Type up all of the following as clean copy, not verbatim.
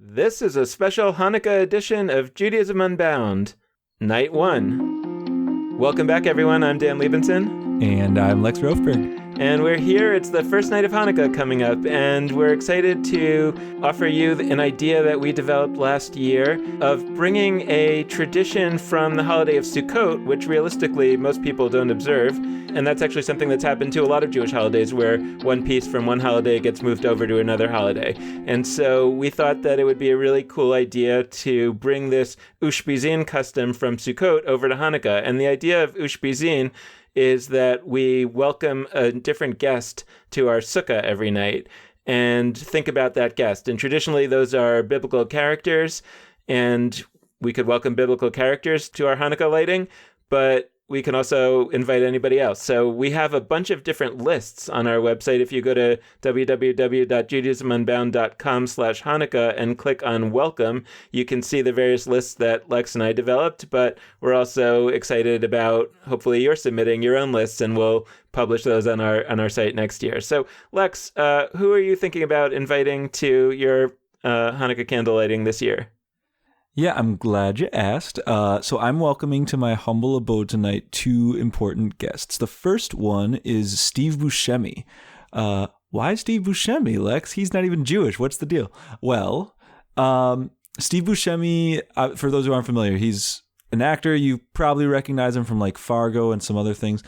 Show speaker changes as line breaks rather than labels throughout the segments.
This is a special Hanukkah edition of Judaism Unbound, Night 1. Welcome back, everyone. I'm Dan Liebenson.
And I'm Lex Rofberg.
And we're here. It's the first night of Hanukkah coming up, and we're excited to offer you an idea that we developed last year of bringing a tradition from the holiday of Sukkot, which realistically most people don't observe. And that's actually something that's happened to a lot of Jewish holidays, where one piece from one holiday gets moved over to another holiday. And so we thought that it would be a really cool idea to bring this Ushpizin custom from Sukkot over to Hanukkah. And the idea of Ushpizin is that we welcome a different guest to our sukkah every night and think about that guest. And traditionally, those are biblical characters, and we could welcome biblical characters to our Hanukkah lighting, but we can also invite anybody else. So we have a bunch of different lists on our website. If you go to www.judaismunbound.com/Hanukkah and click on Welcome, you can see the various lists that Lex and I developed, but we're also excited about hopefully you're submitting your own lists, and we'll publish those on our site next year. So Lex, who are you thinking about inviting to your Hanukkah candle lighting this year?
Yeah, I'm glad you asked. So I'm welcoming to my humble abode tonight two important guests. The first one is Steve Buscemi. Why Steve Buscemi, Lex? He's not even Jewish. What's the deal? Well, Steve Buscemi, for those who aren't familiar, he's an actor. You probably recognize him from like Fargo and some other things.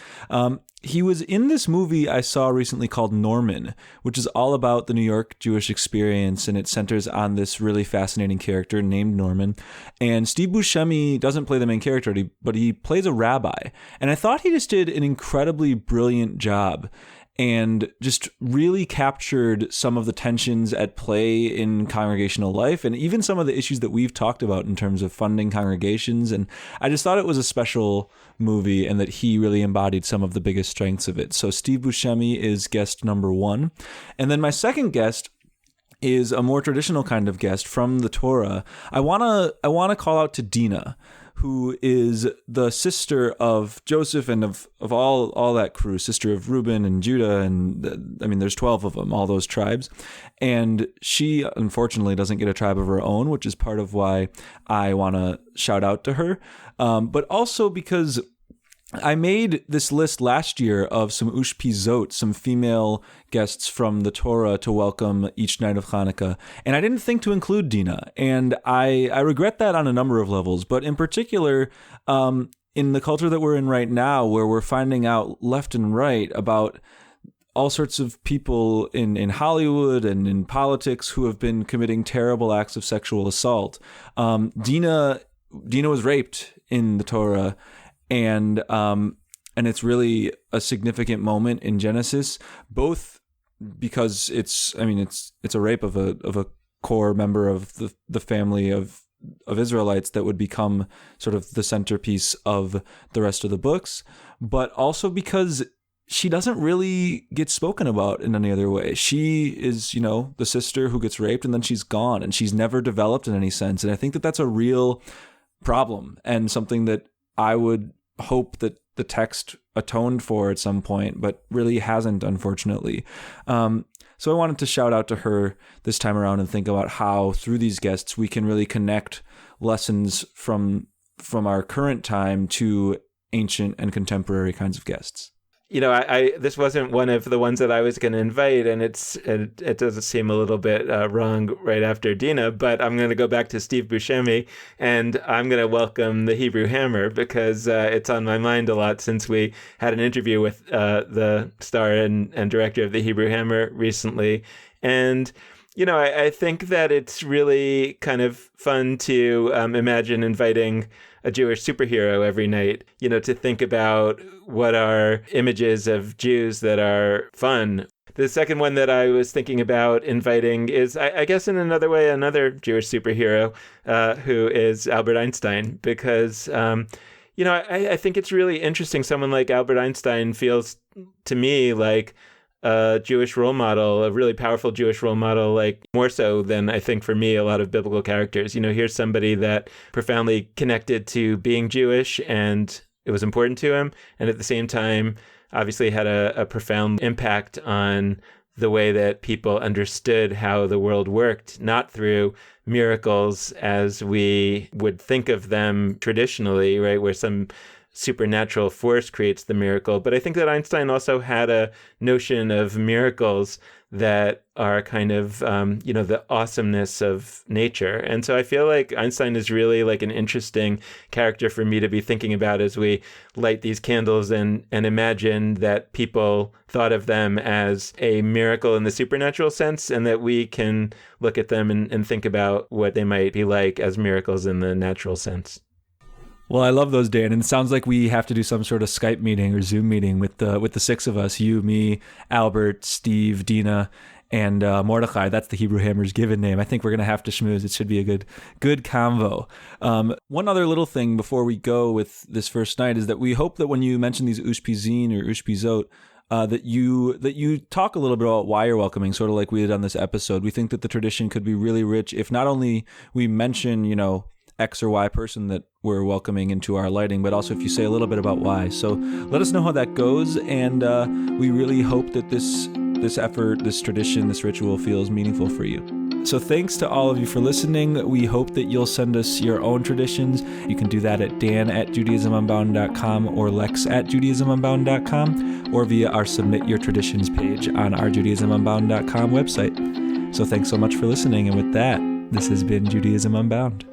He was in this movie I saw recently called Norman, which is all about the New York Jewish experience, and it centers on this really fascinating character named Norman. And Steve Buscemi doesn't play the main character, but he plays a rabbi. And I thought he just did an incredibly brilliant job and just really captured some of the tensions at play in congregational life and even some of the issues that we've talked about in terms of funding congregations. And I just thought it was a special movie and that he really embodied some of the biggest strengths of it. So Steve Buscemi is guest number one. And then my second guest is a more traditional kind of guest from the Torah. I want to call out to Dinah, who is the sister of Joseph and of all that crew, sister of Reuben and Judah, and there's 12 of them, all those tribes. And she, unfortunately, doesn't get a tribe of her own, which is part of why I want to shout out to her. But also because I made this list last year of some Ushpizot, some female guests from the Torah to welcome each night of Hanukkah. And I didn't think to include Dinah. And I regret that on a number of levels. But in particular, in the culture that we're in right now, where we're finding out left and right about all sorts of people in Hollywood and in politics who have been committing terrible acts of sexual assault. Dinah was raped in the Torah. And it's really a significant moment in Genesis, both because it's a rape of a core member of the family of Israelites that would become sort of the centerpiece of the rest of the books, but also because she doesn't really get spoken about in any other way. She is, the sister who gets raped and then she's gone and she's never developed in any sense. And I think that that's a real problem and something that I would hope that the text atoned for at some point, but really hasn't, unfortunately. So I wanted to shout out to her this time around and think about how through these guests we can really connect lessons from our current time to ancient and contemporary kinds of guests.
I this wasn't one of the ones that I was going to invite, and it does seem a little bit wrong right after Dinah, but I'm going to go back to Steve Buscemi, and I'm going to welcome the Hebrew Hammer because it's on my mind a lot since we had an interview with the star and director of the Hebrew Hammer recently. And I think that it's really kind of fun to imagine inviting a Jewish superhero every night, to think about what are images of Jews that are fun. The second one that I was thinking about inviting is, I guess in another way, another Jewish superhero who is Albert Einstein, because, I think it's really interesting. Someone like Albert Einstein feels to me like a Jewish role model, a really powerful Jewish role model, like more so than I think for me, a lot of biblical characters. Here's somebody that profoundly connected to being Jewish and it was important to him. And at the same time, obviously had a profound impact on the way that people understood how the world worked, not through miracles as we would think of them traditionally, right, where some supernatural force creates the miracle. But I think that Einstein also had a notion of miracles that are kind of, the awesomeness of nature. And so I feel like Einstein is really like an interesting character for me to be thinking about as we light these candles and imagine that people thought of them as a miracle in the supernatural sense, and that we can look at them and think about what they might be like as miracles in the natural sense.
Well, I love those, Dan. And it sounds like we have to do some sort of Skype meeting or Zoom meeting with the six of us, you, me, Albert, Steve, Dina, and Mordechai. That's the Hebrew Hammer's given name. I think we're going to have to schmooze. It should be a good convo. One other little thing before we go with this first night is that we hope that when you mention these Ushpizin or Ushpizot, that you talk a little bit about why you're welcoming, sort of like we did on this episode. We think that the tradition could be really rich if not only we mention, X or Y person that we're welcoming into our lighting, but also if you say a little bit about why. So let us know how that goes, and we really hope that this effort, this tradition, this ritual feels meaningful for you. So thanks to all of you for listening. We hope that you'll send us your own traditions. You can do that at dan@judaismunbound.com or lex@judaismunbound.com or via our Submit Your Traditions page on our judaismunbound.com website. So thanks so much for listening, and with that, this has been Judaism Unbound.